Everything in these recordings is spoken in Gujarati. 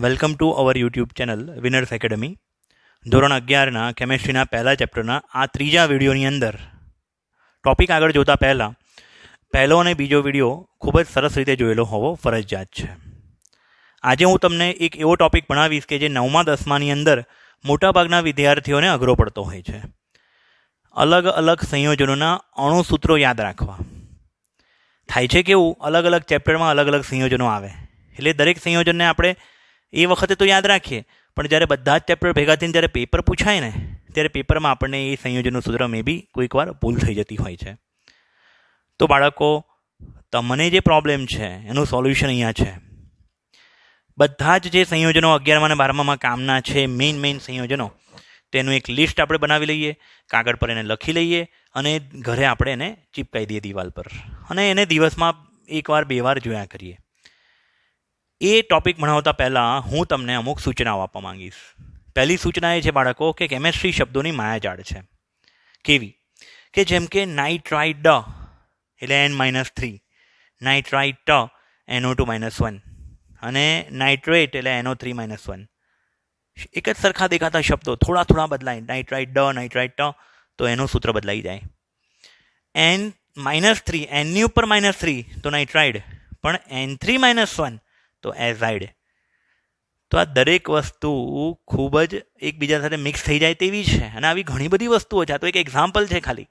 Welcome to our YouTube channel winners academy. ધોરણ 11ના કેમેસ્ટ્રીના પહેલા ચેપ્ટરના આ ત્રીજા વિડીયોની અંદર ટોપિક આગળ જોતા પહેલો અને બીજો વિડીયો ખૂબ જ સરસ રીતે જોયેલો હોવો ફરજિયાત છે. આજે હું તમને એક એવો ટોપિક ભણાવીશ કે જે 9મા 10માની અંદર મોટાભાગના વિદ્યાર્થીઓને અઘરો પડતો હોય છે. અલગ અલગ સંયોજનોના અણુસૂત્રો યાદ રાખવા. થાય છે કેવું, અલગ અલગ ચેપ્ટરમાં અલગ અલગ સંયોજનો આવે એટલે દરેક સંયોજનને આપણે એ વખતે તો યાદ રાખીએ, પણ જ્યારે બધા જ ચેપ્ટર ભેગા થઈને જ્યારે પેપર પૂછાય ને ત્યારે પેપરમાં આપણને એ સંયોજનનું સૂત્ર મે બી કોઈક વાર ભૂલ થઈ જતી હોય છે. તો બાળકો, તમને જે પ્રોબ્લેમ છે એનું સોલ્યુશન અહીંયા છે. બધા જ જે સંયોજનો 11મા અને 12મામાં કામના છે, મેઇન સંયોજનો, તેનું એક લિસ્ટ આપણે બનાવી લઈએ, કાગળ પર એને લખી લઈએ અને ઘરે આપણે એને ચીપકાઈ દઈએ દિવાલ પર, અને એને દિવસમાં 1 વાર 2 વાર જોયા કરીએ. એ ટોપિક ભણાવતા પહેલાં હું તમને અમુક સૂચનાઓ આપવા માંગીશ. પહેલી સૂચના એ છે બાળકો કે કેમેસ્ટ્રી શબ્દોની માયાજાળ છે. કેવી? કે જેમ કે નાઇટ્રાઇડ એટલે N-3, નાઇટ્રાઇટ NO2-1 અને નાઇટ્રેટ એટલે NO3-1. એક જ સરખા દેખાતા શબ્દો થોડા બદલાય. નાઇટ્રાઇટ તો એનું સૂત્ર બદલાઈ જાય. N-3, Nની ઉપર -3 તો નાઇટ્રાઇડ, પણ N3-1 તો એઝાઇડ. તો આ દરેક વસ્તુ ખૂબ જ એકબીજા સાથે મિક્સ થઈ જાય તેવી છે, અને આવી ઘણી બધી વસ્તુઓ છે. આ તો એક એક્ઝામ્પલ છે ખાલી.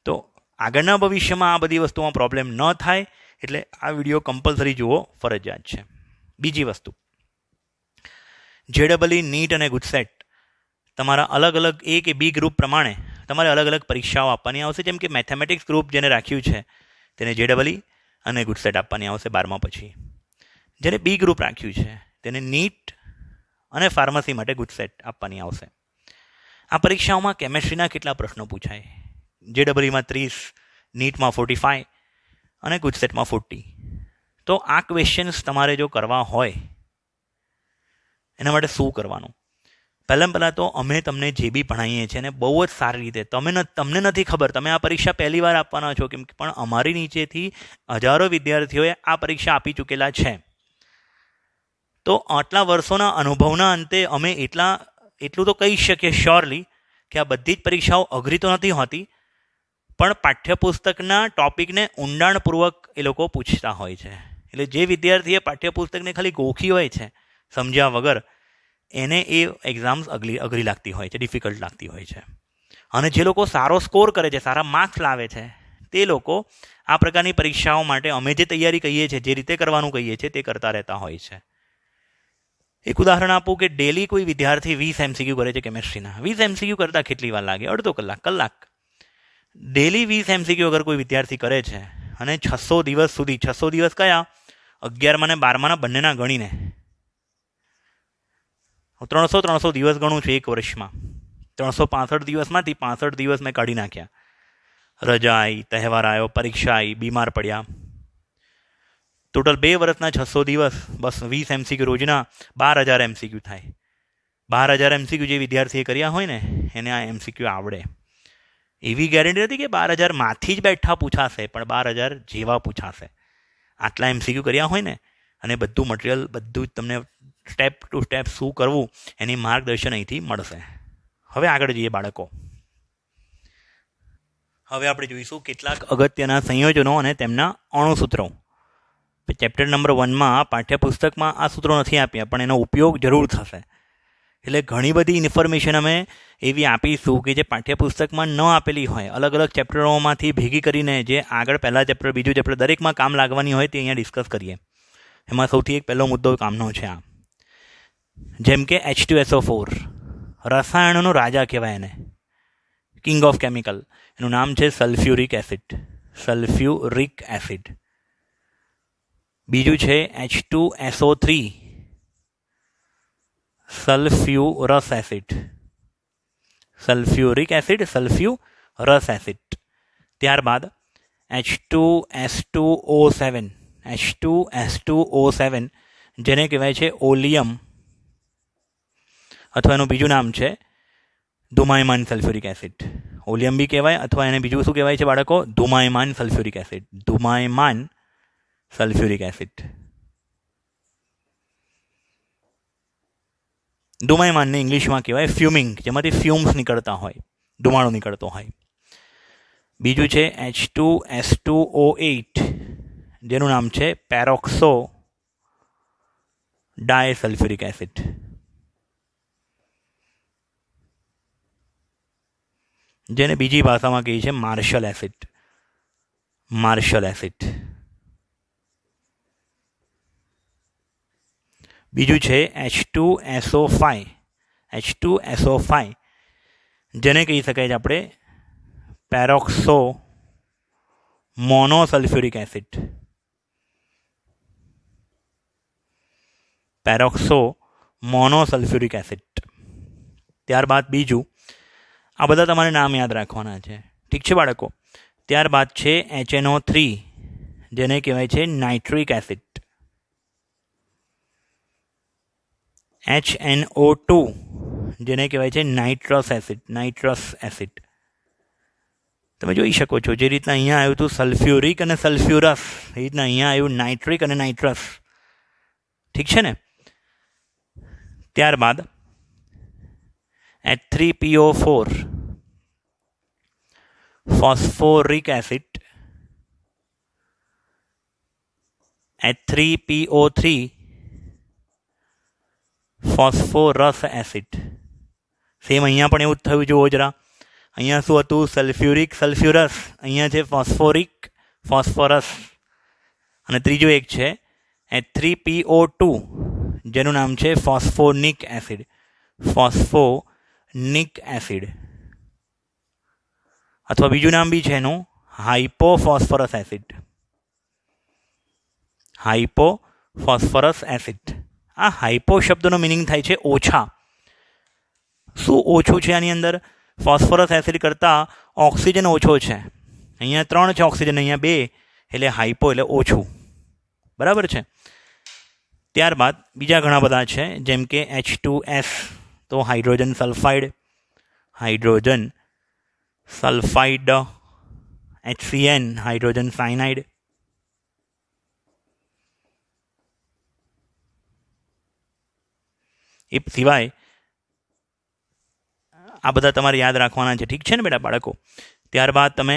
તો આગળના ભવિષ્યમાં આ બધી વસ્તુમાં પ્રોબ્લેમ ન થાય એટલે આ વિડીયો કમ્પલસરી જુઓ, ફરજિયાત છે. બીજી વસ્તુ, JEE, નીટ અને ગુજસેટ તમારા અલગ અલગ A કે B ગ્રુપ પ્રમાણે તમારે અલગ અલગ પરીક્ષાઓ આપવાની આવશે. જેમ કે મેથેમેટિક્સ ગ્રુપ જેને રાખ્યું છે તેને JEE અને ગુજસેટ આપવાની આવશે 12મા પછી. જેને B ગ્રુપ રાખ્યું છે તેને નીટ અને ફાર્મસી માટે ગુજસેટ આપવાની આવશે. આ પરીક્ષાઓમાં કેમેસ્ટ્રીના કેટલા પ્રશ્નો પૂછાય? JEEમાં 30, નીટમાં 45 અને ગુજસેટમાં 40. તો આ ક્વેશ્ચન્સ તમારે જો કરવા હોય એના માટે શું કરવાનું? પહેલાં તો અમે તમને જે બી ભણાવીએ છીએ અને બહુ જ સારી રીતે, તમને નથી ખબર, તમે આ પરીક્ષા પહેલી વાર આપવાના છો, કેમ પણ અમારી નીચેથી હજારો વિદ્યાર્થીઓએ આ પરીક્ષા આપી ચૂકેલા છે. તો આટલા વર્ષોના અનુભવના અંતે અમે એટલું તો કહી શકીએ શ્યોરલી કે આ બધી જ પરીક્ષાઓ અઘરી તો નથી હોતી, પણ પાઠ્યપુસ્તકના ટોપિકને ઊંડાણપૂર્વક એ લોકો પૂછતા હોય છે. એટલે જે વિદ્યાર્થીએ પાઠ્યપુસ્તકને ખાલી ગોખી હોય છે સમજ્યા વગર, એને એ એક્ઝામ્સ અઘરી લાગતી હોય છે, ડિફિકલ્ટ લાગતી હોય છે. અને જે લોકો સારો સ્કોર કરે છે, સારા માર્ક્સ લાવે છે, તે લોકો આ પ્રકારની પરીક્ષાઓ માટે અમે જે તૈયારી કહીએ છીએ, જે રીતે કરવાનું કહીએ છીએ તે કરતા રહેતા હોય છે. એક ઉદાહરણ આપું કે ડેલી કોઈ વિદ્યાર્થી 20 MCQ કરે છે કેમેસ્ટ્રીના. 20 MCQ કરતાં કેટલી વાર લાગે? અડધો કલાક. ડેલી 20 MCQ અગર કોઈ વિદ્યાર્થી કરે છે અને 600 દિવસ સુધી, 600 દિવસ કયા? 11મા અને 12માના બંનેના ગણીને 300 દિવસ ગણું છું એક વર્ષમાં. 365 દિવસમાંથી 65 દિવસ મેં કાઢી નાખ્યા. રજા આવી, તહેવાર આવ્યો, પરીક્ષા આવી, બીમાર પડ્યા. ટોટલ 2 વર્ષના 600 દિવસ, બસ 20 MCQ રોજના 12,000 MCQ થાય. 12,000 MCQ જે વિદ્યાર્થીએ કર્યા હોય ને એને આ MCQ આવડે. એવી ગેરંટી નથી કે 12,000માંથી જ બેઠા પૂછાશે, પણ 12,000 જેવા પૂછાશે. આટલા MCQ કર્યા હોય ને, અને બધું મટીરિયલ, બધું જ તમને સ્ટેપ ટુ સ્ટેપ શું કરવું એની માર્ગદર્શન અહીંથી મળશે. હવે આગળ જઈએ બાળકો. હવે આપણે જોઈશું કેટલાક અગત્યના સંયોજનો અને તેમના અણુસૂત્રો. ચેપ્ટર નંબર 1માં પાઠ્યપુસ્તકમાં આ સૂત્રો નથી આપ્યા, પણ એનો ઉપયોગ જરૂર થશે. એટલે ઘણી બધી ઇન્ફોર્મેશન અમે એવી આપીશું કે જે પાઠ્યપુસ્તકમાં ન આપેલી હોય, અલગ અલગ ચેપ્ટરોમાંથી ભેગી કરીને જે આગળ પહેલા ચેપ્ટર, બીજું ચેપ્ટર દરેકમાં કામ લાગવાની હોય તે અહીંયા ડિસ્કસ કરીએ. એમાં સૌથી એક પહેલો મુદ્દો કામનો છે આ. જેમ કે H2SO4 રસાયણોનો રાજા કહેવાય એને, કિંગ ઓફ કેમિકલ. એનું નામ છે સલ્ફ્યુરિક એસિડ. બીજું છે H2SO3 સલ્ફ્યુરસ એસિડ. ત્યારબાદ H2S2O7 જેને કહેવાય છે ઓલિયમ, અથવા એનું બીજું નામ છે ધુમાયમાન સલ્ફ્યુરિક એસિડ. ઓલિયમ બી કહેવાય, અથવા એને બીજું શું કહેવાય છે બાળકો? ધુમાયમાન સલ્ફ્યુરિક એસિડ. ધુમાયમાનને ઇંગ્લિશમાં કહેવાય ફ્યુમિંગ, જેમાંથી ફ્યુમ્સ નીકળતા હોય, ધુમાડો નીકળતો હોય. બીજું છે H2S2O8, જેનું નામ છે પેરોક્સો ડાયસલ્ફ્યુરિક એસિડ. જેને બીજી ભાષામાં કહીએ છીએ માર્શલ એસિડ. બીજું છે H2SO5, જેને કહી શકાય છે આપણે પેરોક્સો મોનોસલ્ફ્યુરિક એસિડ. ત્યારબાદ બીજું, આ બધા તમારે નામ યાદ રાખવાના છે, ઠીક છે બાળકો. ત્યારબાદ છે HNO3, જેને કહેવાય છે નાઇટ્રિક એસિડ. HNO2, જેને કહેવાય છે નાઇટ્રસ એસિડ. તમે જોઈ શકો છો જે રીતના અહીંયા આવ્યું હતું સલ્ફ્યુરિક અને સલ્ફ્યુરસ, એ રીતના અહીંયા આવ્યું નાઇટ્રિક અને નાઇટ્રસ, ઠીક છે ને. ત્યારબાદ H3PO4 phosphoric acid, H3PO3 phosphorus acid. Same અહીંયા પણ એવું જ થયું જુઓ જરા. અહીંયા શું હતું? સલ્ફ્યુરિક સલ્ફ્યુરસ, અહીંયા છે ફોસ્ફોરિક ફોસ્ફોરસ. અને ત્રીજું એક છે H3PO2, જેનું નામ છે ફોસ્ફોનિક એસિડ. અથવા બીજું નામ બી છે એનું હાઇપોફોસ્ફરસ એસિડ. આ હાઇપો શબ્દનો મિનિંગ થાય છે ઓછા. શું ઓછું છે આની અંદર? ફોસ્ફરસ એસિડ કરતાં ઓક્સિજન ઓછો છે. અહીંયા 3 છે ઓક્સિજન, અહીંયા 2, એટલે હાઇપો એટલે ઓછું. બરાબર છે. ત્યારબાદ બીજા ઘણા બધા છે, જેમ કે H2S, તો hydrogen sulphide, HCN hydrogen cyanide. એ સિવાય આ બધા તમારે યાદ રાખવાના છે, ઠીક છે ને બેટા બાળકો. ત્યારબાદ તમે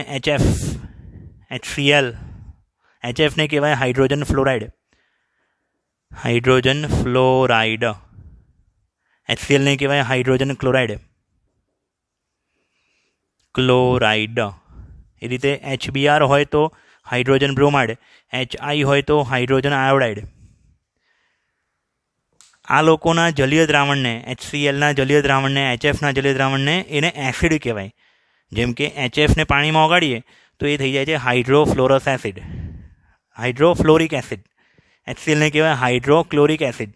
HCl, HFને કહેવાય હાઇડ્રોજન ફ્લોરાઇડ. HClને કહેવાય હાઇડ્રોજન ક્લોરાઇડ. એ રીતે HBr હોય તો હાઇડ્રોજન બ્રોમાઇડ, HI હોય તો હાઇડ્રોજન આયોડાઇડ. આ લોકોના જલીય દ્રાવણને, HClના જલીય દ્રાવણને, HFના જલીય દ્રાવણને એને એસિડ કહેવાય. જેમ કે HFને પાણીમાં ઓગાળીએ તો એ થઈ જાય છે હાઇડ્રોફ્લોરિક એસિડ. HClને કહેવાય hydrochloric acid.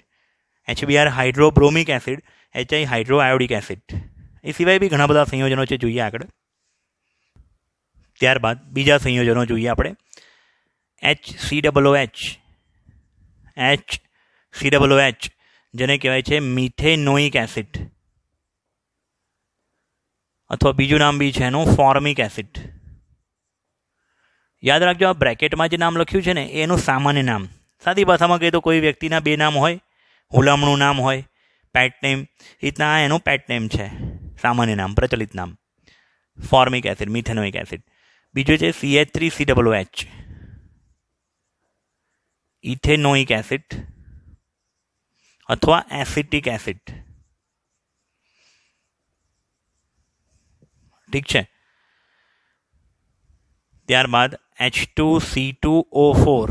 HBr hydrobromic acid, HI hydroiodic acid. એ સિવાય બી ઘણા બધા સંયોજનો છે, જોઈએ આગળ. ત્યારબાદ બીજા સંયોજનો જોઈએ આપણે. HCOOH, જેને કહેવાય છે મિથેનોઇક એસિડ, અથવા બીજું નામ બી છે એનું ફોર્મિક એસિડ. યાદ રાખજો, આ બ્રેકેટમાં જે નામ લખ્યું છે ને એનું સામાન્ય નામ. સાદી ભાષામાં કહીએ તો કોઈ વ્યક્તિના 2 નામ હોય, હુલામણું નામ હોય, પેટ નેમ, રીતના આ એનું પેટ નેમ છે, સામાન્ય નામ, પ્રચલિત નામ. Formic acid, methanoic acid. બીજું છે CH3COOH, ઇથેનોઇક એસિડ અથવા એસિટિક એસિડ, ઠીક છે. ત્યારબાદ H2C2O4,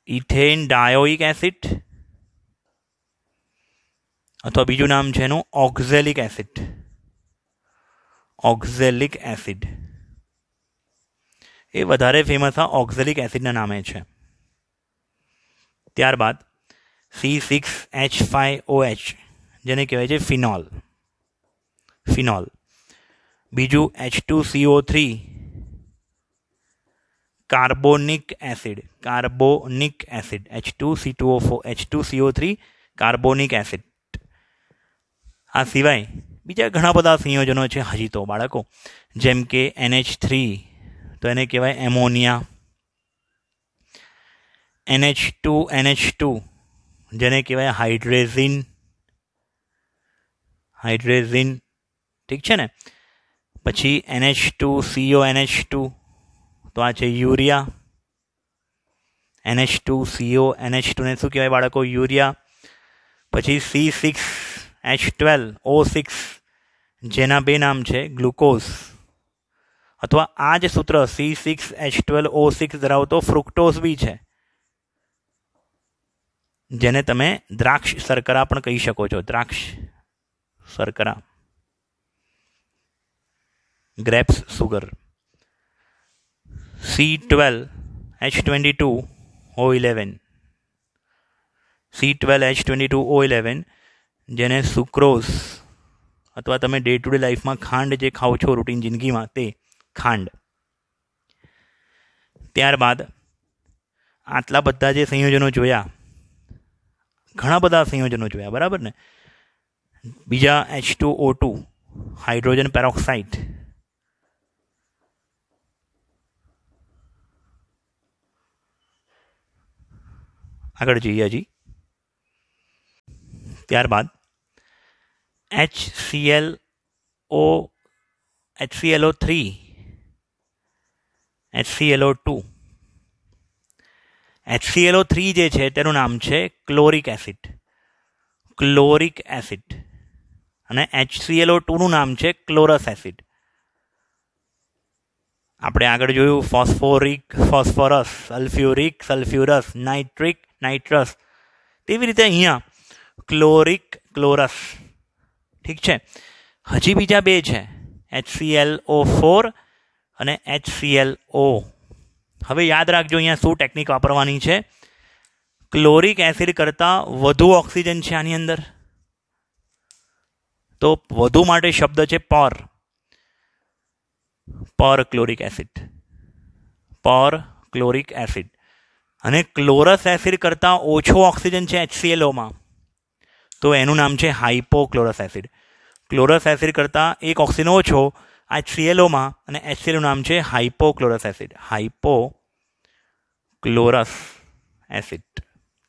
ઇથેન ડાયોઇક એસિડ, અથવા બીજું નામ છે એનું ઓક્ઝેલિક એસિડ. એ વધારે ફેમસ આ ઓક્ઝેલિક એસિડના નામે છે. ત્યારબાદ C6H5OH, જેને કહેવાય છે ફિનોલ. બીજું H2CO3, carbonic acid. H2CO3 carbonic acid. આ સિવાય બીજા ઘણા બધા સંયોજનો છે હજી તો બાળકો, જેમ કે NH3, તો એને કહેવાય એમોનિયા. NH2 જેને કહેવાય હાઇડ્રેઝિન. ઠીક છે ને. પછી NH2CONH2, તો આ છે યુરિયા. NH2CONH2 ને શું કહેવાય બાળકો? યુરિયા. પછી C6H12O6, જેના બે નામ છે, ગ્લુકોઝ. અથવા આ જ સૂત્ર C6H12O6 ધરાવતો ફ્રુક્ટોઝ બી છે, જેને તમે દ્રાક્ષ શર્કરા પણ કહી શકો છો. દ્રાક્ષ શર્કરા, ગ્રેપ્સ સુગર. C12H22O11, C12H22O11, જેને સુક્રોઝ, અથવા તમે ડે ટુ ડે લાઈફમાં ખાંડ જે ખાઓ છો રૂટીન જિંદગીમાં, તે ખાંડ. ત્યારબાદ આટલા બધા જે સંયોજનો જોયા, ઘણા બધા સંયોજનો જોયા, બરાબર ને. બીજા H2O2, હાઇડ્રોજન પેરોક્સાઇડ. આગળ જઈએ હજી. ત્યારબાદ HClO3, HClO2. HClO3 જે છે તેનું નામ છે ક્લોરિક એસિડ. અને HClO2 નું નામ છે ક્લોરસ એસિડ. આપણે આગળ જોયું phosphoric, phosphorus, sulphuric, sulphurous, nitric, nitrous. તેવી રીતે અહીંયા ક્લોરિક, ક્લોરસ. ઠીક છે. હજી બીજા બે છે, HClO4 અને HClO. હવે યાદ રાખજો અહીંયા શું ટેકનિક વાપરવાની છે. ક્લોરિક એસિડ કરતાં વધુ ઓક્સિજન છે આની અંદર, તો વધુ માટે શબ્દ છે પર. ક્લોરિક એસિડ. અને ક્લોરસ એસિડ કરતાં ઓછો ઓક્સિજન છે HClOમાં, તો એનું નામ છે હાઇપોક્લોરસ એસિડ. ક્લોરસ એસિડ કરતાં એક ઓક્સિજન ઓછો HClOમાં, અને HClO નામ છે હાઇપોક્લોરસ એસિડ. હાઇપોક્લોરસ એસિડ.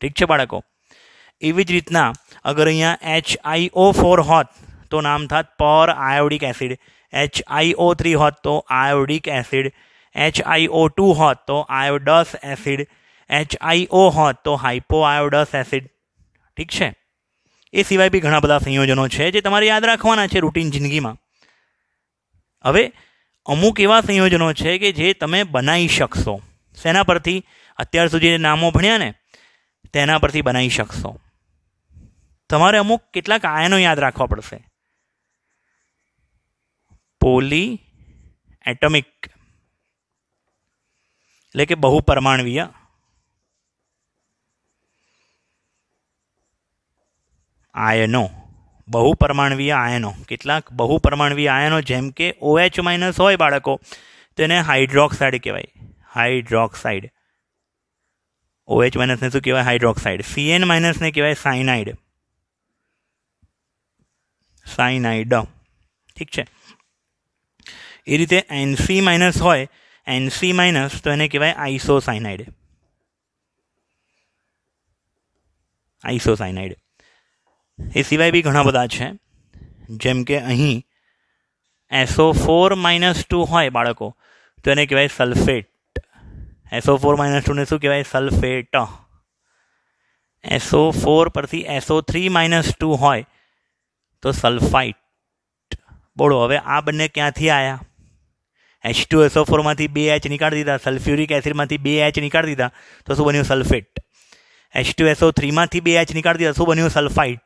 ઠીક છે બાળકો. એવી જ રીતના અગર અહીંયા HiO4 હોત તો નામ થાત પર આયોડિક એસિડ. HiO3 હોત તો આયોડિક એસિડ. HiO2 હોત તો આયોડસ એસિડ. HiO હોત તો હાઇપોઆયોડસ એસિડ. ઠીક છે. એ સિવાય બી ઘણા બધા સંયોજનો છે જે તમારે યાદ રાખવાના છે રૂટીન જિંદગીમાં. હવે અમુક એવા સંયોજનો છે કે જે તમે બનાવી શકશો. શેના પરથી? અત્યાર સુધી નામો ભણ્યા ને તેના પરથી બનાવી શકશો. તમારે અમુક કેટલાક આયનો યાદ રાખવા પડશે. પોલી એટમિક એટલે કે બહુપરમાણવીય. આયનો, બહુપરમાણવીય આયનો. કેટલાક બહુપરમાણવીય આયનો જેમ કે OH- હોય બાળકો, તેને હાઇડ્રોક્સાઇડ કહેવાય. હાઇડ્રોક્સાઇડ. OH- ને શું કહેવાય? હાઇડ્રોક્સાઇડ. Cn- ને કહેવાય સાયનાઇડ. ઠીક છે. એ રીતે Nc- હોય, Nc- તો એને કહેવાય આઇસોસાયનાઇડ. એ સિવાય બી ઘણા બધા છે, જેમ કે અહીં SO4- હોય બાળકો, તો એને કહેવાય સલ્ફેટ. SO4- ને શું કહેવાય? સલ્ફેટ. SO4 પરથી SO3- હોય તો સલ્ફાઇટ. બોલો હવે આ બંને ક્યાંથી આવ્યા? H2SO4 માંથી 2H નીકાળી દીધા, સલ્ફ્યુરિક એસિડમાંથી 2H નીકાળી દીધા, તો શું બન્યું? સલ્ફેટ. H2SO3 માંથી 2H નીકાળી દીધા, શું બન્યું? સલ્ફાઇટ.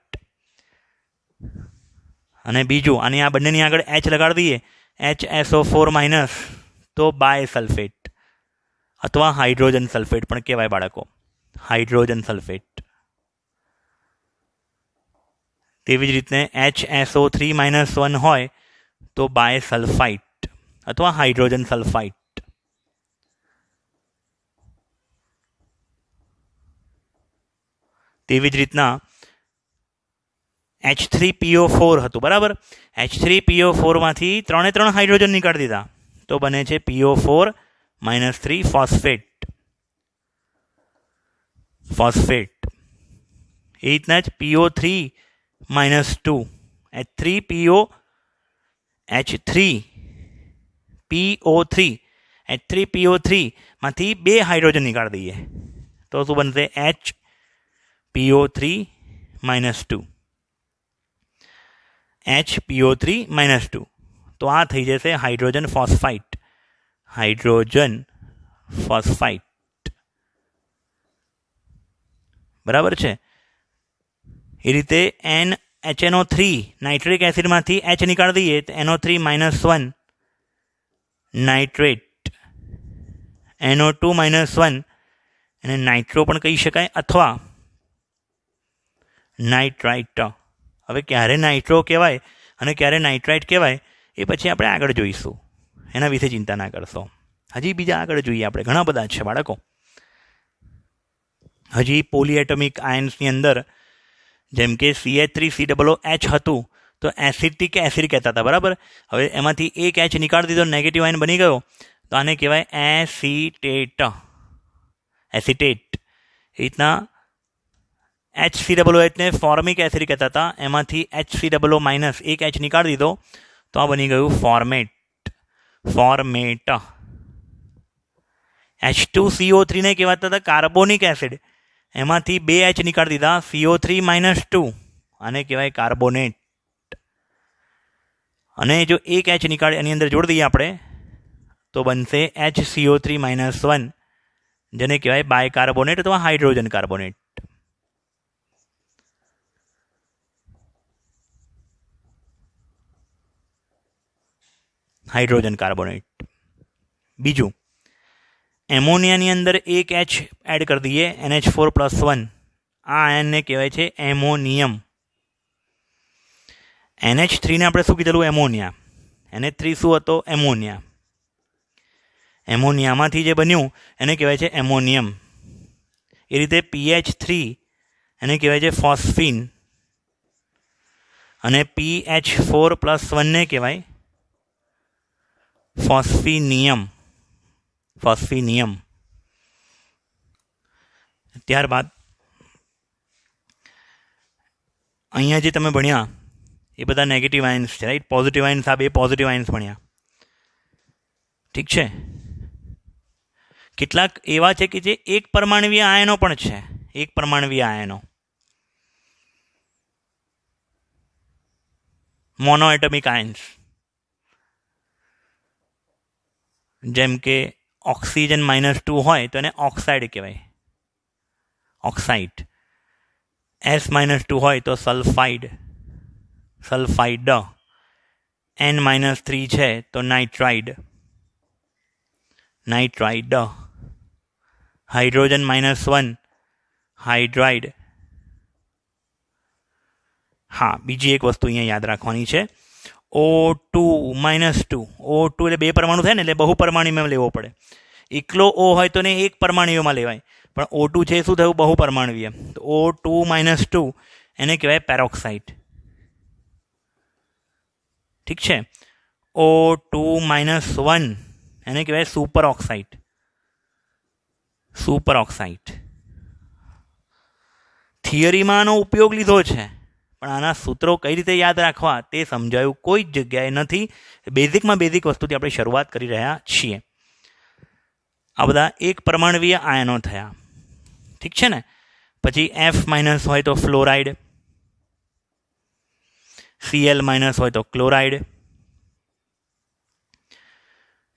અને બીજું, અને આ બંનેની આગળ H લગાડી દઈએ, HSO4- તો બાય સલ્ફેટ અથવા હાઇડ્રોજન સલ્ફેટ પણ કહેવાય બાળકો. Hydrogen sulphate. તેવી જ રીતે HSO3- હોય તો બાય સલ્ફાઇટ અથવા હાઇડ્રોજન સલ્ફાઇટ. તેવી જ રીતના H3PO4 હતું, બરાબર. H3PO4 માંથી 3 હાઇડ્રોજન નીકાળી દીધા, તો બને છે PO4- ફોસ્ફેટ. એ રીતના જ PO3-2 H3PO3 માંથી 2 હાઇડ્રોજન નીકાળી દઈએ તો શું બનશે? HPO3-2 HPO3-2 તો આ થઈ જશે હાઇડ્રોજન ફોસ્ફાઇટ. બરાબર છે. એ રીતે HNO3 નાઇટ્રિક એસિડમાંથી H નીકાળી દઈએ તો NO3-1 નાઇટ્રેટ, NO2-1 એને નાઇટ્રો પણ કહી શકાય અથવા નાઇટ્રાઇટ. હવે ક્યારે નાઇટ્રો કહેવાય અને ક્યારે નાઇટ્રાઇટ કહેવાય એ પછી આપણે આગળ જોઈશું, એના વિશે ચિંતા ના કરશો. હજી બીજા આગળ જોઈએ આપણે, ઘણા બધા છે બાળકો. હજી પોલીએટોમિક આયન્સની અંદર જેમ કે CH3COOH હતું તો એસિડિક એસિડ કહેતા હતા. બરાબર. હવે એમાંથી એક H નીકાળી દીધો, નેગેટિવ આયન બની ગયો તો આને કહેવાય એસિટેટ. એ રીતના HCOOH ને ફોર્મિક એસિડ કહેતા હતા, એમાંથી HCOO- એક H નીકાળી દીધો તો આ બની ગયું ફોર્મેટ. H2CO3 ને કહેવાતા હતા કાર્બોનિક એસિડ, એમાંથી 2 H નીકાળી દીધા, CO3-2 આને કહેવાય કાર્બોનેટ. અને જો એક H નીકાળી એની અંદર જોડી દઈએ આપણે તો બનશે HCO3-1 જેને કહેવાય બાયકાર્બોનેટ અથવા હાઇડ્રોજન કાર્બોનેટ. બીજું, એમોનિયાની અંદર એક H એડ કરી દઈએ, NH4+1, આ આયનને કહેવાય છે એમોનિયમ. NH3 ને આપણે શું કીધેલું? એમોનિયા. NH3 શું હતો? એમોનિયા. એમોનિયામાંથી જે બન્યું એને કહેવાય છે એમોનિયમ. એ રીતે PH3 એને કહેવાય છે ફોસ્ફીન અને PH4+1 ને કહેવાય ફોસ્ફિનિયમ. ત્યારબાદ અહીંયા જે તમે ભણ્યા એ બધા નેગેટિવ આયન્સ છે, રાઈટ? પોઝિટિવ આયન્સ, આ 2 પોઝિટિવ આયન્સ ભણ્યા. ઠીક છે. કેટલાક એવા છે કે જે એક પરમાણવીય આયનો પણ છે. એક પરમાણવીય આયનો, મોનોએટમિક આયન્સ, જેમ કે ઓક્સિજન-2 હોય તો એને ઓક્સાઇડ કહેવાય, ઓક્સાઇડ. S-2 હોય તો સલ્ફાઇડ. N-3 છે તો નાઇટ્રાઇડ. હાઇડ્રોજન-1 હાઇડ્રાઇડ. હા, બીજી એક વસ્તુ અહીંયા યાદ રાખવાની છે, O2-2. O2 એટલે 2 પરમાણુ થાય ને, એટલે બહુ પરમાણુમાં લેવો પડે. એકલો O હોય તો ને એક પરમાણુમાં લેવાય, પણ O2 છે શું થયું? બહુ પરમાણુય. તો O2-2 એને કહેવાય પેરોક્સાઇડ. ઠીક છે. O2-1 એને કહેવાય સુપર ઓક્સાઇડ. થિયરીમાં આનો ઉપયોગ લીધો છે, પણ આના સૂત્રો કઈ રીતે યાદ રાખવા તે સમજાયું કોઈ જ જગ્યાએ નથી. બેઝિકમાં બેઝિક વસ્તુથી આપણે શરૂઆત કરી રહ્યા છીએ. આ બધા એક પરમાણવીય આયનો થયા. ઠીક છે ને. પછી F- હોય તો ફ્લોરાઇડ, Cl- હોય તો ક્લોરાઇડ,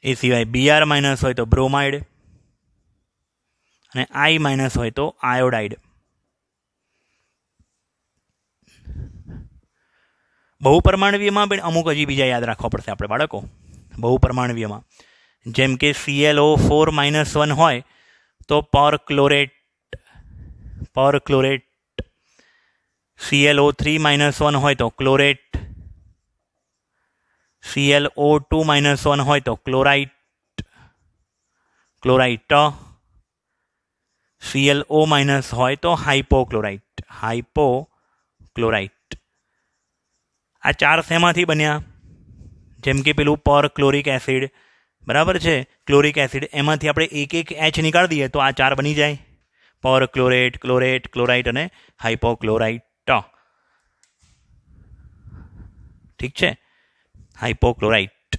એ સિવાય Br- હોય તો બ્રોમાઇડ અને I- હોય તો આયોડાઇડ. બહુપરમાણવીયમાં પણ અમુક હજી બીજા યાદ રાખવા પડશે આપણે બાળકો. બહુપરમાણવીયમાં જેમ કે ClO4-1 હોય તો પરક્લોરેટ. ClO3-1 હોય તો ક્લોરેટ. ClO2-1 હોય તો ક્લોરાઇટ. ClO- હોય તો હાઇપોક્લોરાઇટ. આ 4 શેમાંથી બન્યા? જેમ કે પેલું પરક્લોરિક એસિડ, બરાબર છે, ક્લોરિક એસિડ, એમાંથી આપણે એક H નીકાળી દઈએ તો આ 4 બની જાય. પરક્લોરેટ, ક્લોરેટ, ક્લોરાઇટ અને હાઇપોક્લોરાઇટ. ઠીક છે, હાઇપોક્લોરાઇટ.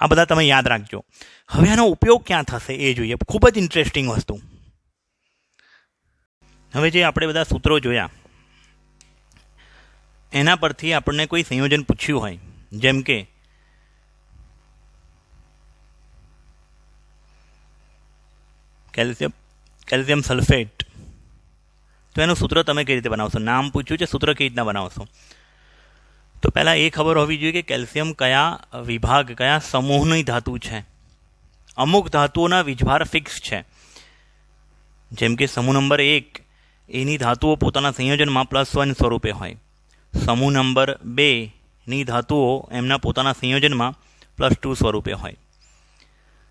આ બધા તમે યાદ રાખજો. હવે આનો ઉપયોગ ક્યાં થશે એ જોઈએ. ખૂબ જ ઇન્ટરેસ્ટિંગ વસ્તુ. હવે જે આપણે બધા સૂત્રો જોયા એના પરથી આપણને કોઈ સંયોજન પૂછ્યું હોય, જેમ કે કેલ્શિયમ સલ્ફેટ, તો એનું સૂત્ર તમે કઈ રીતે બનાવશો? નામ પૂછ્યું છે, સૂત્ર કઈ રીતના બનાવશો? તો પહેલાં એ ખબર હોવી જોઈએ કે કેલ્શિયમ કયા વિભાગ, કયા સમૂહની ધાતુ છે. અમુક ધાતુઓના વીજભાર ફિક્સ છે, જેમ કે સમૂહ નંબર 1 એની ધાતુઓ પોતાના સંયોજનમાં +1 સ્વરૂપે હોય. સમૂહ નંબર 2 ની ધાતુઓ એમના પોતાના સંયોજનમાં +2 સ્વરૂપે હોય.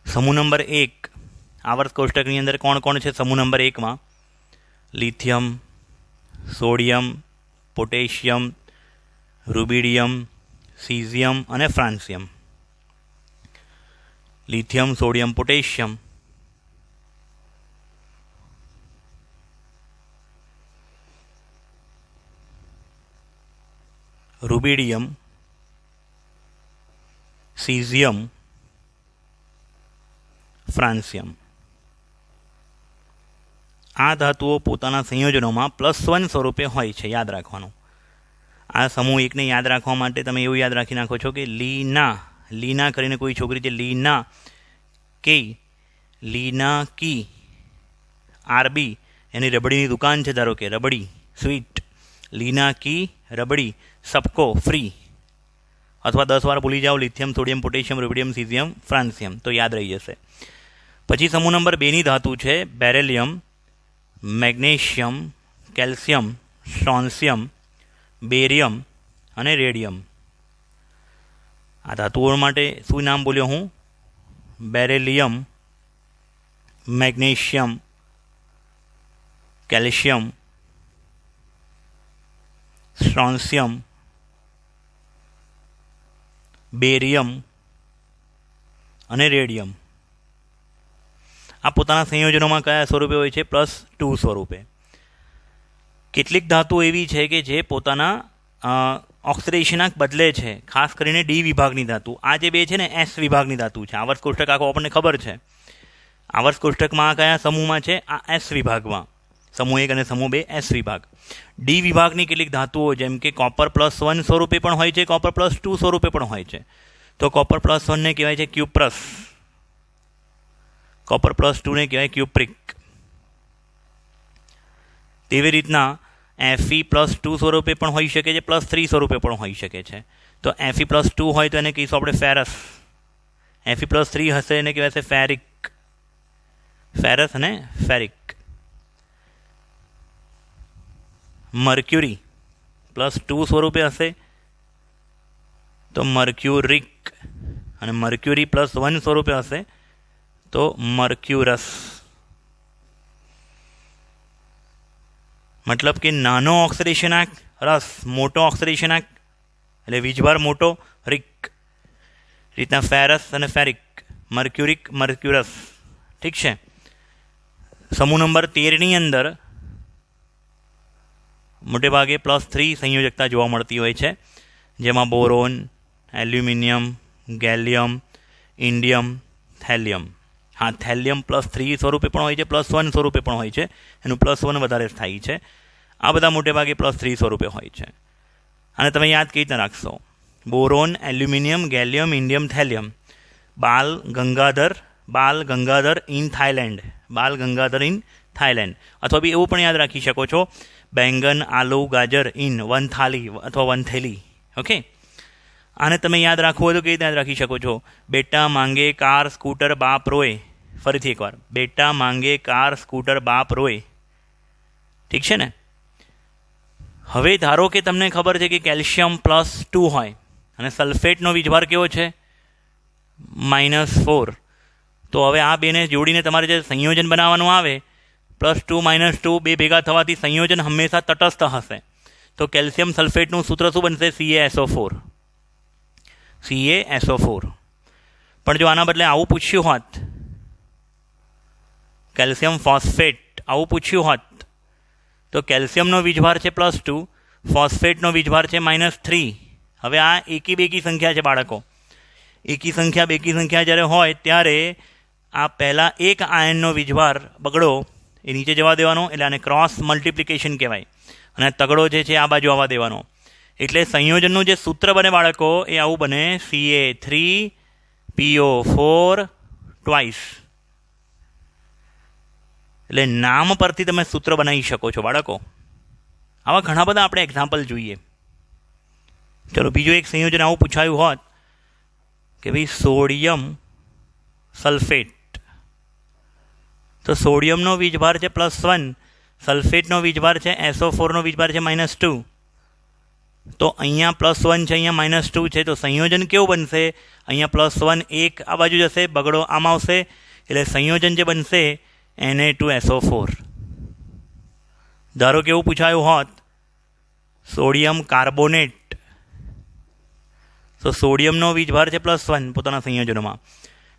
સમૂહ નંબર 1 આવર્ત કોષ્ટકની અંદર કોણ કોણ છે? સમૂહ નંબર 1માં lithium, sodium, potassium, rubidium, caesium અને francium. Lithium, sodium, potassium, rubidium, caesium, francium. આ ધાતુઓ પોતાના સંયોજનોમાં +1 સ્વરૂપે હોય છે. યાદ રાખવાનું. આ સમૂહ 1ને યાદ રાખવા માટે તમે એવું યાદ રાખી નાખો છો કે લીના કરીને કોઈ છોકરી છે, લીના કી આરબી, એની રબડીની દુકાન છે, ધારો કે રબડી સ્વીટ, લીના કી રબડી, સબકો ફ્રી. અથવા 10 વાર ભૂલી જાઓ lithium, sodium, potassium, rubidium, caesium, francium, તો યાદ રહી જશે. પછી સમૂહ નંબર 2ની ધાતુ છે beryllium, magnesium, calcium, strontium, barium અને રેડિયમ. આ ધાતુઓ માટે શું નામ બોલ્યો હું? Beryllium, magnesium, calcium, strontium, barium અને રેડિયમ. આ પોતાના સંયોજનોમાં કયા સ્વરૂપે હોય છે? +2 સ્વરૂપે. કેટલીક ધાતુઓ એવી છે કે જે પોતાના ઓક્સિડેશનાંક બદલે છે, ખાસ કરીને ડી વિભાગની ધાતુ. આ જે બે છે ને એસ વિભાગની ધાતુ છે. આવર્ત કોષ્ટક આખો આપણને ખબર છે. આવર્ત કોષ્ટકમાં આ કયા સમૂહમાં છે? આ એસ વિભાગમાં. સમૂહ 1 અને સમૂહ 2 એસ વિભાગ. ડી વિભાગની કેટલીક ધાતુઓ જેમ કે કોપર +1 સ્વરૂપે પણ હોય છે, કોપર +2 સ્વરૂપે પણ હોય છે. તો કોપર +1 ને કહેવાય છે ક્યુપ્રસ, કોપર +2 ને કહેવાય ક્યુપ્રિક. તેવી રીતના Fe+2 સ્વરૂપે પણ હોઈ શકે છે, +3 સ્વરૂપે પણ હોઈ શકે છે. તો Fe+2 હોય તો એને કહીશું આપણે ફેરસ. Fe+3 હશે એને કહેવાય છે ફેરિક. ફેરસ અને ફેરિક. મર્ક્યુરી +2 સ્વરૂપે હશે તો મર્ક્યુરિક, અને મર્ક્યુરી +1 સ્વરૂપે હશે તો મર્ક્યુરસ. મતલબ કે નાનો ઓક્સિડેશનાંક રસ, મોટો ઓક્સિડેશનાંક એટલે વીજભાર મોટો રિક. રીતના ફેરસ અને ફેરિક, મર્ક્યુરિક, મર્ક્યુરસ. ઠીક છે. સમૂહ નંબર 13ની અંદર મોટે ભાગે +3 સંયોજકતા જોવા મળતી હોય છે, જેમાં boron, aluminium, gallium, indium, thallium. હા, થેલિયમ +3 સ્વરૂપે પણ હોય છે, +1 સ્વરૂપે પણ હોય છે. એનું +1 વધારે થાય છે. આ બધા મોટે ભાગે +3 સ્વરૂપે હોય છે. અને તમે યાદ કઈ રીતના રાખશો? Boron, aluminium, gallium, indium, thallium. Bal Gangadhar in Thailand. બાલ ગંગાધર ઇન થાઇલેન્ડ. અથવા બી એવું પણ યાદ રાખી શકો છો, બેંગન, આલુ, ગાજર ઇન વન થાલી અથવા વન થેલી. ઓકે. આને તમે યાદ રાખવું હોય તો કેવી રીતે યાદ રાખી શકો છો? બેટા માંગે કાર સ્કૂટર બાપ રોય. ફરીથી એકવાર, બેટા માંગે કાર સ્કૂટર બાપ રોય. ઠીક છે ને? હવે ધારો કે તમને ખબર છે કે કેલ્શિયમ +2 હોય અને સલ્ફેટનો વીજભાર કેવો છે? -4. તો હવે આ બેને જોડીને તમારે જે સંયોજન બનાવવાનું આવે, +2 -2 બે ભેગા થવાથી સંયોજન હંમેશા તટસ્થ હશે. તો કેલ્શિયમ સલ્ફેટનું સૂત્ર શું બનશે? CaSO4. પણ જો આના બદલે આવું પૂછ્યું હોત કેલ્શિયમ ફોસ્ફેટ આવું પૂછ્યું હોત તો કેલ્શિયમનો વીજભાર છે +2, ફોસ્ફેટનો વીજભાર છે -3. હવે આ એકી બેકી સંખ્યા છે બાળકો. એકી સંખ્યા બેકી સંખ્યા જ્યારે હોય ત્યારે આ પહેલાં એક આયનનો વીજભાર બગડો એ નીચે જવા દેવાનો, એટલે આને ક્રોસ મલ્ટિપ્લિકેશન કહેવાય, અને તગડો જે છે આ બાજુ આવવા દેવાનો. એટલે સંયોજનનું જે સૂત્ર બને બાળકો એ આવું બને Ca3PO4 ટ્વાઇસ. એટલે નામ પરથી તમે સૂત્ર બનાવી શકો છો બાળકો. આવા ઘણા બધા આપણે એક્ઝામ્પલ જોઈએ. ચલો બીજું એક સંયોજન આવું પૂછાયું હોત કે ભાઈ સોડિયમ સલ્ફેટ, તો સોડિયમનો વીજભાર છે +1, સલ્ફેટનો વીજભાર છે SO4નો વીજભાર છે -2. તો અહીંયા +1 છે, અહીંયા -2 છે, તો સંયોજન કેવું બનશે? અહીંયા +1 એક આ બાજુ જશે, બગડો આમ આવશે, એટલે સંયોજન જે બનશે Na2SO4. ધારો કે એવું પૂછાયું હોત સોડિયમ કાર્બોનેટ, તો સોડિયમનો વીજભાર છે +1 પોતાના સંયોજનોમાં,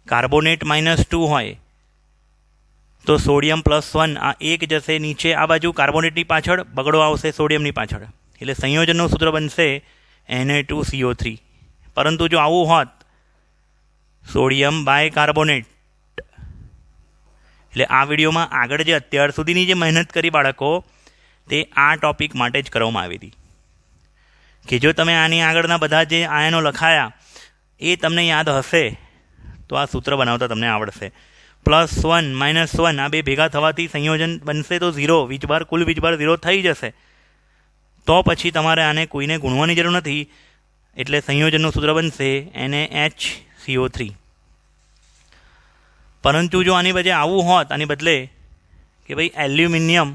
કાર્બોનેટ -2 હોય તો સોડિયમ +1 આ એક જશે નીચે આ બાજુ કાર્બોનેટની પાછળ, બગડો આવશે સોડિયમની પાછળ, એટલે સંયોજનનું સૂત્ર બનશે Na2CO3. પરંતુ જો આવું હોત સોડિયમ બાયકાર્બોનેટ, એટલે આ વિડીયોમાં આગળ જે અત્યાર સુધીની જે મહેનત કરી બાળકો તે આ ટોપિક માટે જ કરવામાં આવી હતી કે જો તમે આની આગળના બધા જે આયનો લખાયા એ તમને યાદ હશે તો આ સૂત્ર બનાવતા તમને આવડશે. +1 -1 આ બે ભેગા થવાથી સંયોજન બનશે તો 0, વીજભાર કુલ વીજભાર 0 થઈ જશે. તો પછી તમારે આને કોઈને ગુણવાની જરૂર નથી, એટલે સંયોજનનું સૂત્ર બનશે NaHCO3. પરંતુ જો આની વચ્ચે આવું હોત, આની બદલે કે ભાઈ એલ્યુમિનિયમ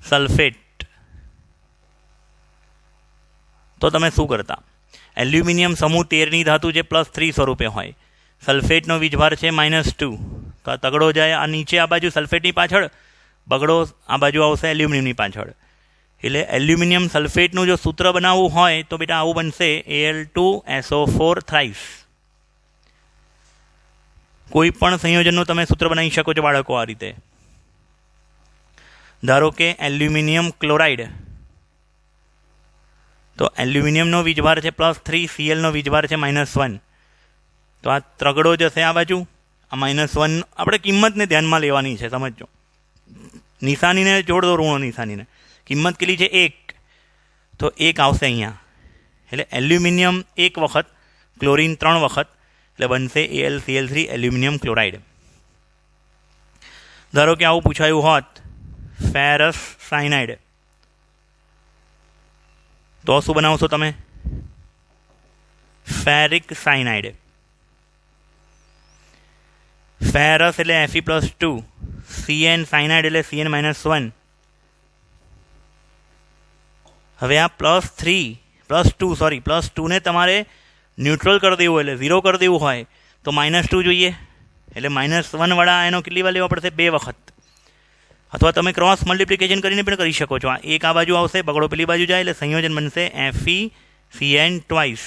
સલ્ફેટ, તો તમે શું કરતા? એલ્યુમિનિયમ સમૂહ 13ની ધાતુ જે +3 સ્વરૂપે હોય, સલ્ફેટનો વીજભાર છે -2, તો આ તગડો જાય આ નીચે આ બાજુ સલ્ફેટની પાછળ, બગડો આ બાજુ આવશે એલ્યુમિનિયમની પાછળ. એટલે એલ્યુમિનિયમ સલ્ફેટનું જો સૂત્ર બનાવવું હોય તો બેટા આવું બનશે Al2SO4 થ્રાઇસ. કોઈ પણ સંયોજનનું તમે સૂત્ર બનાવી શકો છો બાળકો આ રીતે. ધારો કે એલ્યુમિનિયમ ક્લોરાઇડ, તો એલ્યુમિનિયમનો વીજભાર છે +3, Clનો વીજભાર છે -1, તો આ ત્રગડો જશે આ બાજુ, આ -1 આપણે કિંમતને ધ્યાનમાં લેવાની છે, સમજો. નિશાનીને જોડ દો, ઋણ નિશાનીને. કિંમત કેટલી છે? 1, તો 1 આવશે અહીંયા. એટલે એલ્યુમિનિયમ 1 વખત, ક્લોરીન 3 વખત, એટલે બનશે AlCl3 એલ્યુમિનિયમ ક્લોરાઇડ. ધારો કે આવું પૂછાયું હોત ફેરસ સાયનાઇડ, તો શું બનાવશો તમે? Ferric cyanide. ફેરસ એટલે Fe+2, Cn સાયનાઇડ એટલે Cn-1. હવે આ +2 ને તમારે ન્યુટ્રલ કરી દેવું, એટલે 0 કરી દેવું હોય તો -2 જોઈએ, એટલે -1 વાળા આયનો કેટલી વાર લેવા પડશે? 2 વખત. અથવા તમે ક્રોસ મલ્ટિપ્લિકેશન કરીને પણ કરી શકો છો. આ એક આ બાજુ આવશે, બગડો પેલી બાજુ જાય, એટલે સંયોજન બનશે FeCN ટ્વાઇસ.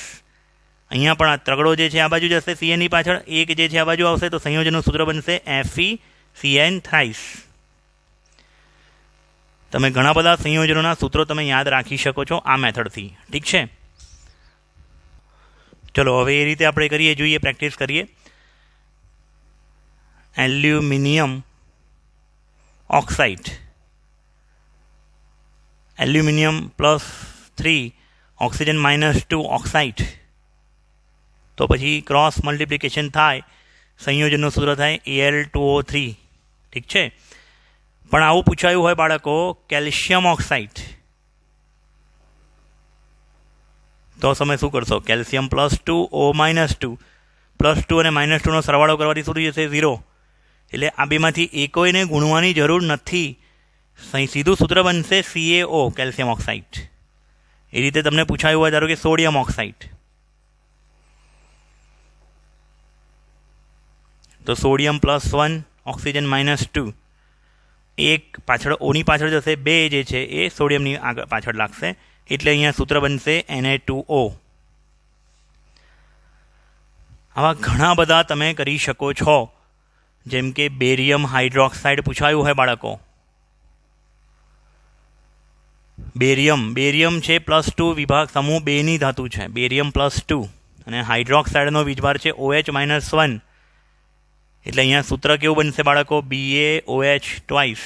અહીંયા પણ આ ત્રગડો જે છે આ બાજુ જશે Cnની પાછળ, એક જે છે આ બાજુ આવશે, તો સંયોજનનું સૂત્ર બનશે FeCN થ્રાઇસ. તમે ઘણા બધા સંયોજનોના સૂત્રો તમે યાદ રાખી શકો છો આ મેથડથી. ઠીક છે, ચલો હવે એ રીતે આપણે કરીએ, જોઈએ, પ્રેક્ટિસ કરીએ. Aluminium oxide, aluminium +3 oxygen -2 oxide, તો પછી ક્રોસ મલ્ટિપ્લિકેશન થાય, સંયોજનનું સૂત્ર થાય Al2O3. ઠીક છે. પણ આવું પૂછાયું હોય બાળકો કેલ્શિયમ ઓક્સાઇડ, તો તમે શું કરશો? કેલ્શિયમ +2 O -2, +2 અને -2 નો સરવાળો કરવાથી શું થઈ જશે? 0. એટલે આ બેમાંથી એકોઈને ગુણવાની જરૂર નથી, સીધું સૂત્ર બનશે CaO કેલ્શિયમ ઓક્સાઇડ. એ રીતે તમને પૂછાયું હોય ધારો કે સોડિયમ ઓક્સાઇડ, તો સોડિયમ +1 ઓક્સિજન -2, એક પાછળ ઓની પાછળ જશે, 2 જે છે એ સોડિયમની આગળ પાછળ લાગશે, એટલે અહીંયા સૂત્ર બનશે Na2O. આવા ઘણા બધા તમે કરી શકો છો. જેમ કે બેરિયમ હાઇડ્રોક્સાઇડ પૂછાયું હોય બાળકો. બેરિયમ છે +2 વિભાગ સમૂહ 2ની ધાતુ છે, બેરિયમ +2, અને હાઇડ્રોક્સાઇડનો વીજભાર છે OH-1. એટલે અહીંયા સૂત્ર કેવું બનશે બાળકો? BaOH twice.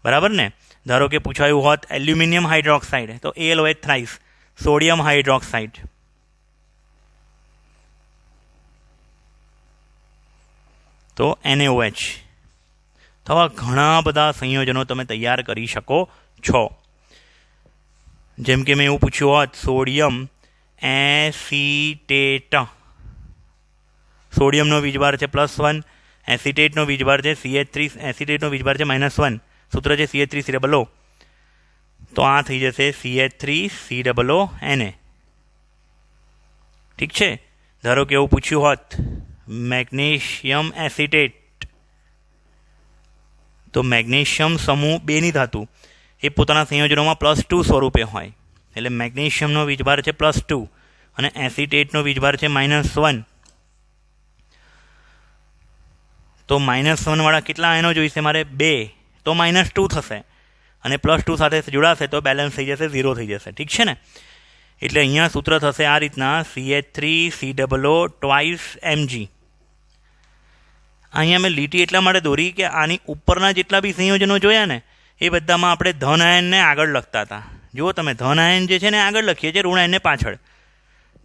બરાબર ને? ધારો કે પૂછાયું હોત એલ્યુમિનિયમ હાઇડ્રોક્સાઇડ તો AlOH થ્રાઇસ, સોડિયમ હાઇડ્રોક્સાઇડ. તો NaOH. તો આવા ઘણા બધા સંયોજનો તમે તૈયાર કરી શકો છો. જેમ કે મેં એવું પૂછ્યું હોત સોડિયમ એસિટેટ, સોડિયમનો વીજભાર છે +1, એસિટેટનો વીજભાર છે CH3, એસિટેટનો વીજભાર છે -1, સૂત્ર છે CH3COO. તો આ થઈ જશે CH3COO Na. ઠીક છે. ધારો કે એવું પૂછ્યું હોત મેગ્નેશિયમ એસિટેટ, તો મેગ્નેશિયમ સમૂહ 2ની ધાતુ એ પોતાના સંયોજનોમાં +2 સ્વરૂપે હોય. એટલે મેગ્નેશિયમનો વીજભાર છે +2 અને એસિટેટનો વીજભાર છે -1. તો -1 વાળા કેટલા આયનો જોઈશે મારે? 2. તો -2 થશે અને +2 સાથે જોડાશે તો બેલેન્સ થઈ જશે, 0 થઈ જશે. ઠીક છે ને? એટલે અહીંયા સૂત્ર થશે આ રીતના CH3COO ટ્વાઇસ Mg. અહીંયા મેં લીટી એટલા માટે દોરી કે આની ઉપરના જેટલા બી સંયોજનો જોયા ને એ બધામાં આપણે ધન આયનને આગળ લખતા હતા. જુઓ તમે, ધન આયન જે છે ને આગળ લખીએ છીએ, ઋણ આયનને પાછળ.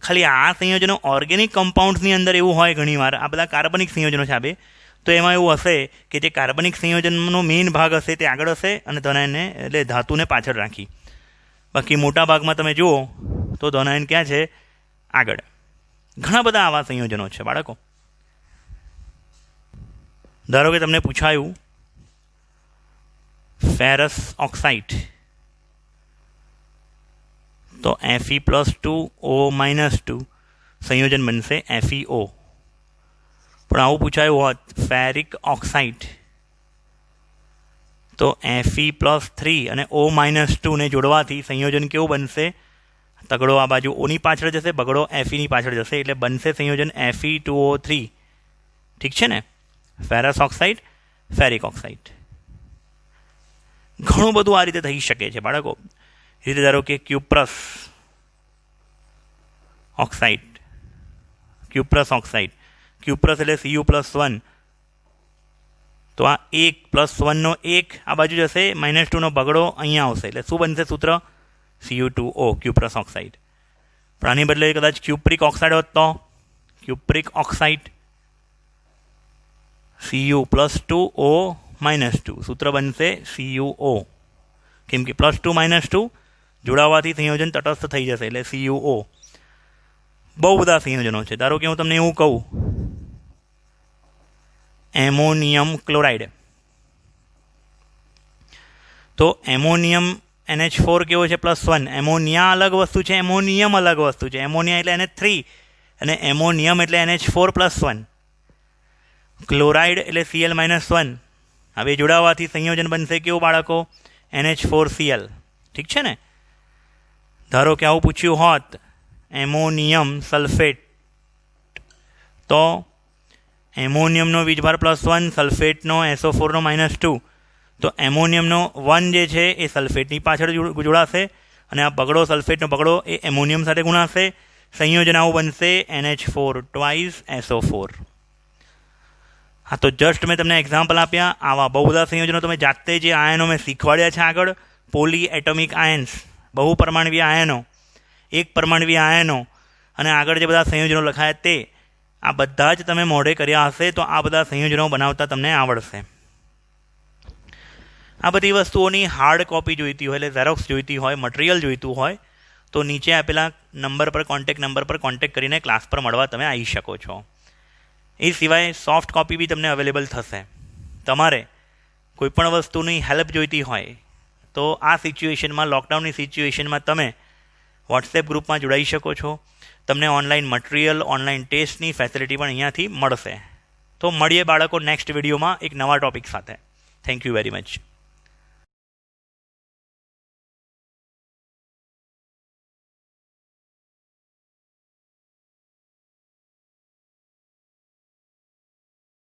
ખાલી આ સંયોજનો ઓર્ગેનિક કમ્પાઉન્ડ્સની અંદર એવું હોય ઘણીવાર, આ બધા કાર્બનિક સંયોજનો છે આ બે, તો એમાં એવું હશે કે જે કાર્બનિક સંયોજનનો મેઇન ભાગ હશે તે આગળ હશે અને ધન આયનને એટલે ધાતુને પાછળ રાખી. બાકી મોટા ભાગમાં તમે જુઓ તો ધન આયન ક્યાં છે? આગળ. ઘણા બધા આવા સંયોજનો છે બાળકો. ધારો કે તમને પૂછાયું ફેરસ ઓક્સાઇડ, તો Fe+2O-2 સંયોજન બનશે FeO. પણ આવું પૂછાયું હોત ફેરિક ઓક્સાઇડ, તો Fe+3 અને O-2 ને જોડવાથી સંયોજન કેવું બનશે? તગડો આ બાજુ ઓની પાછળ જશે, બગડો Feની પાછળ જશે, એટલે બનશે સંયોજન Fe2O3. ઠીક છે ને? Ferrous oxide, ferric oxide. ઘણું બધું આ રીતે થઈ શકે છે બાળકો. એ રીતે ધારો કે ક્યુપ્રસ ઓક્સાઇડ, ક્યુપ્રસ એટલે Cu+1, તો આ 1+1 નો 1 આ બાજુ જશે, -2 નો બગડો અહીંયા આવશે, એટલે શું બનશે સૂત્ર? Cu2O, cuprous oxide. પણ આની બદલે કદાચ ક્યુપ્રિક ઓક્સાઇડ હોત તો ક્યુપ્રિક ઓક્સાઇડ Cu+2O-2, સૂત્ર બનશે CuO. કેમ કે +2 -2 જોડાવાથી સંયોજન તટસ્થ થઈ જશે, એટલે CuO. બહુ બધા સંયોજનો છે. ધારો કે હું તમને એવું કહું એમોનિયમ ક્લોરાઇડ, તો એમોનિયમ NH4 કેવો છે? +1. એમોનિયા અલગ વસ્તુ છે, એમોનિયમ અલગ વસ્તુ છે. એમોનિયા એટલે NH3 અને એમોનિયમ એટલે NH4+1. ક્લોરાઇડ એટલે Cl-1. હવે જોડાવાથી સંયોજન બનશે કેવું બાળકો? NH4Cl. ઠીક છે ને? ધારો કે આવું પૂછ્યું હોત એમોનિયમ સલ્ફેટ, તો એમોનિયમનો વીજભાર +1, સલ્ફેટનો SO4નો -2, તો એમોનિયમનો 1 જે છે એ સલ્ફેટની પાછળ જોડાશે અને આ બગડો સલ્ફેટનો બગડો એ એમોનિયમ સાથે ગુણાશે. સંયોજન આવું બનશે NH4 ટ્વાઇસ SO4. હા, તો જસ્ટ મેં તમને એક્ઝામ્પલ આપ્યા. આવા બહુ બધા સંયોજનો તમે જાતે જે આયનો મેં શીખવાડ્યા છે આગળ, પોલી એટોમિક આયન્સ, બહુપરમાણવીય આયનો, એક પરમાણવીય આયનો, અને આગળ જે બધા સંયોજનો લખાયા તે, આ બધા જ તમે મોઢે કર્યા હશે તો આ બધા સંયોજનો બનાવતા તમને આવડશે. આ બધી વસ્તુઓની હાર્ડ કોપી જોઈતી હોય, એટલે ઝેરોક્સ જોઈતી હોય, મટીરિયલ જોઈતું હોય, તો નીચે આપેલા નંબર પર કોન્ટેક્ટ કરીને ક્લાસ પર મળવા તમે આવી શકો છો. એ સિવાય સોફ્ટ કોપી બી તમને અવેલેબલ થશે. તમારે કોઈપણ વસ્તુની હેલ્પ જોઈતી હોય તો આ સિચ્યુએશનમાં, લોકડાઉનની સિચ્યુએશનમાં તમે વોટ્સએપ ગ્રુપમાં જોડાઈ શકો છો. તમને ઓનલાઈન મટીરિયલ, ઓનલાઈન ટેસ્ટની ફેસિલિટી પણ અહીંયાથી મળશે. તો મળીએ બાળકો નેક્સ્ટ વિડીયોમાં એક નવા ટોપિક સાથે. Thank you very much.